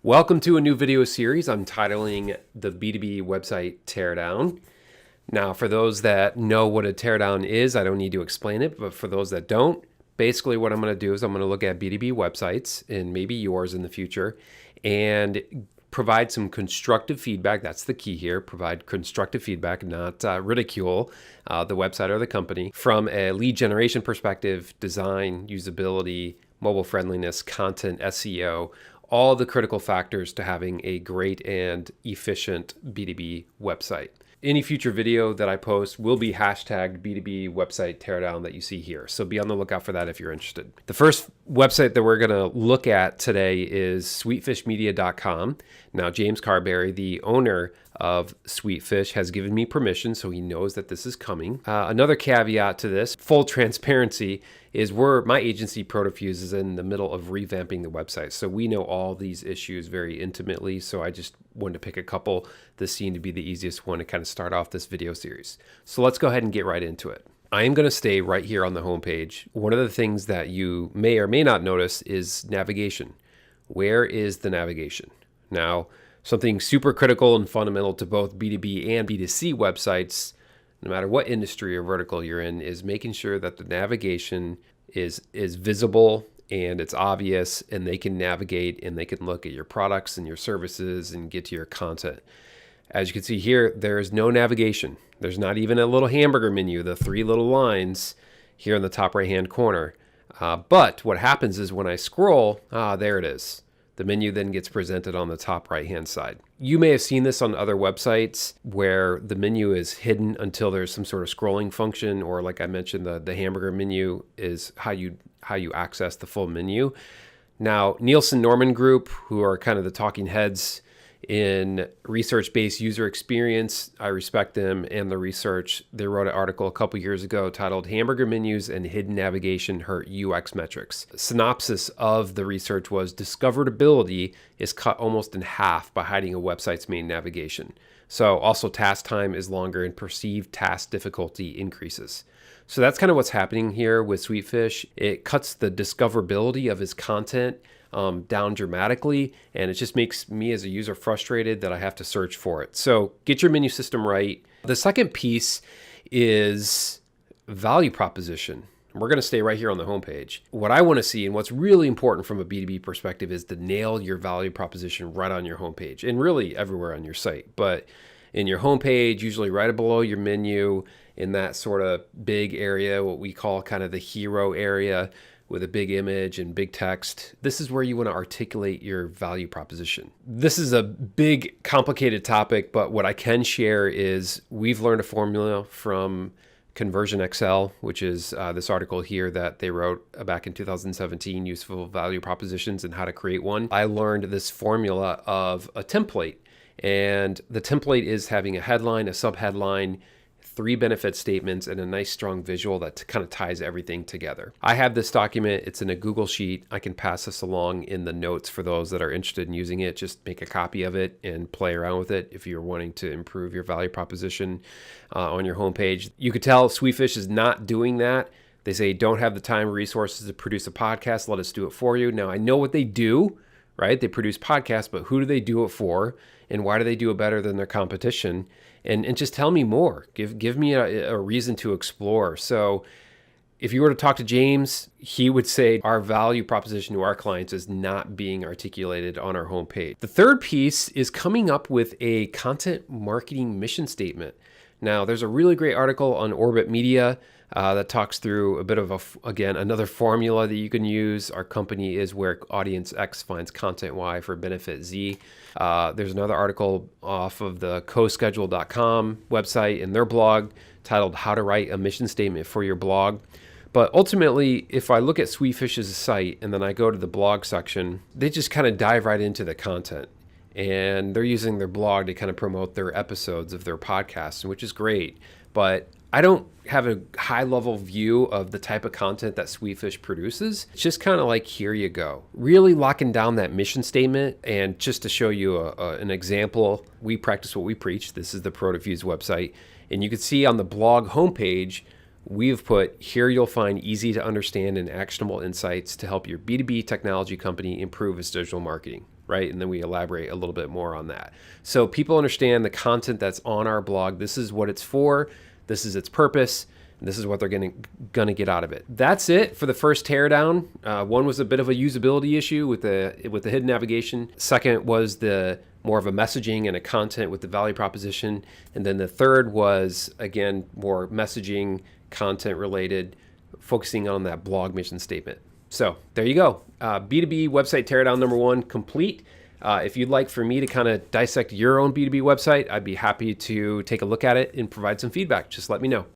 Welcome to a new video series I'm titling the B2B website Teardown. Now, for those that know what a teardown is, I don't need to explain it, but for those that don't, basically what I'm going to do is I'm going to look at B2B websites and maybe yours in the future and provide some constructive feedback. That's the key here. Provide constructive feedback, not ridicule the website or the company from a lead generation perspective, design, usability, mobile friendliness, content, SEO, all the critical factors to having a great and efficient B2B website. Any future video that I post will be hashtagged B2B website teardown that you see here. So be on the lookout for that if you're interested. The first website that we're going to look at today is sweetfishmedia.com. Now, James Carberry, the owner of Sweetfish, has given me permission, so he knows that this is coming. Another caveat to this, full transparency, is my agency ProtoFuse is in the middle of revamping the website. So we know all these issues very intimately. So I just wanted to pick a couple. This seemed to be the easiest one to kind of start off this video series. So let's go ahead and get right into it. I am going to stay right here on the homepage. One of the things that you may or may not notice is navigation. Where is the navigation? Now, something super critical and fundamental to both B2B and B2C websites, no matter what industry or vertical you're in, is making sure that the navigation is visible and it's obvious and they can navigate and they can look at your products and your services and get to your content. As you can see here, there is no navigation. There's not even a little hamburger menu, the three little lines here in the top right-hand corner. But what happens is when I scroll, there it is. The menu then gets presented on the top right-hand side. You may have seen this on other websites where the menu is hidden until there's some sort of scrolling function, or like I mentioned, the hamburger menu is how you access the full menu. Now, Nielsen Norman Group, who are kind of the talking heads in research-based user experience, I respect them and the research. They wrote an article a couple years ago titled "Hamburger Menus and Hidden Navigation Hurt UX Metrics." Synopsis of the research was discoverability is cut almost in half by hiding a website's main navigation. So also task time is longer and perceived task difficulty increases. So that's kind of what's happening here with Sweetfish. It cuts the discoverability of his content down dramatically, and it just makes me as a user frustrated that I have to search for it. So get your menu system right. The second piece is value proposition. We're going to stay right here on the homepage. What I want to see and what's really important from a B2B perspective is to nail your value proposition right on your homepage and really everywhere on your site. But in your homepage, usually right below your menu, in that sort of big area, what we call kind of the hero area, with a big image and big text. This is where you want to articulate your value proposition. This is a big, complicated topic, but what I can share is we've learned a formula from Conversion Excel, which is this article here that they wrote back in 2017, Useful Value Propositions and How to Create One. I learned this formula of a template, and the template is having a headline, a subheadline, 3 benefit statements, and a nice strong visual that kind of ties everything together. I have this document. It's in a Google Sheet. I can pass this along in the notes for those that are interested in using it. Just make a copy of it and play around with it if you're wanting to improve your value proposition on your homepage. You could tell Sweetfish is not doing that. They say, don't have the time or resources to produce a podcast. Let us do it for you. Now, I know what they do, right? They produce podcasts, but who do they do it for? And why do they do it better than their competition? And just tell me more. Give me a reason to explore. So if you were to talk to James, he would say our value proposition to our clients is not being articulated on our homepage. The third piece is coming up with a content marketing mission statement. Now, there's a really great article on Orbit Media that talks through a bit of, again, another formula that you can use. Our company is where audience X finds content Y for benefit Z. There's another article off of the coschedule.com website in their blog titled How to Write a Mission Statement for Your Blog. But ultimately, if I look at Sweetfish's site and then I go to the blog section, they just kind of dive right into the content. And they're using their blog to kind of promote their episodes of their podcasts, which is great. But I don't have a high level view of the type of content that Sweetfish produces. It's just kind of like, here you go. Really locking down that mission statement. And just to show you an example, we practice what we preach. This is the ProtoFuse website. And you can see on the blog homepage, we've put, here you'll find easy to understand and actionable insights to help your B2B technology company improve its digital marketing. right? And then we elaborate a little bit more on that. So people understand the content that's on our blog. This is what it's for. This is its purpose. And this is what they're gonna get out of it. That's it for the first teardown. One was a bit of a usability issue with the hidden navigation. Second was the more of a messaging and a content with the value proposition. And then the third was, again, more messaging, content related, focusing on that blog mission statement. So there you go. B2B website teardown number 1 complete. If you'd like for me to kind of dissect your own B2B website, I'd be happy to take a look at it and provide some feedback. Just let me know.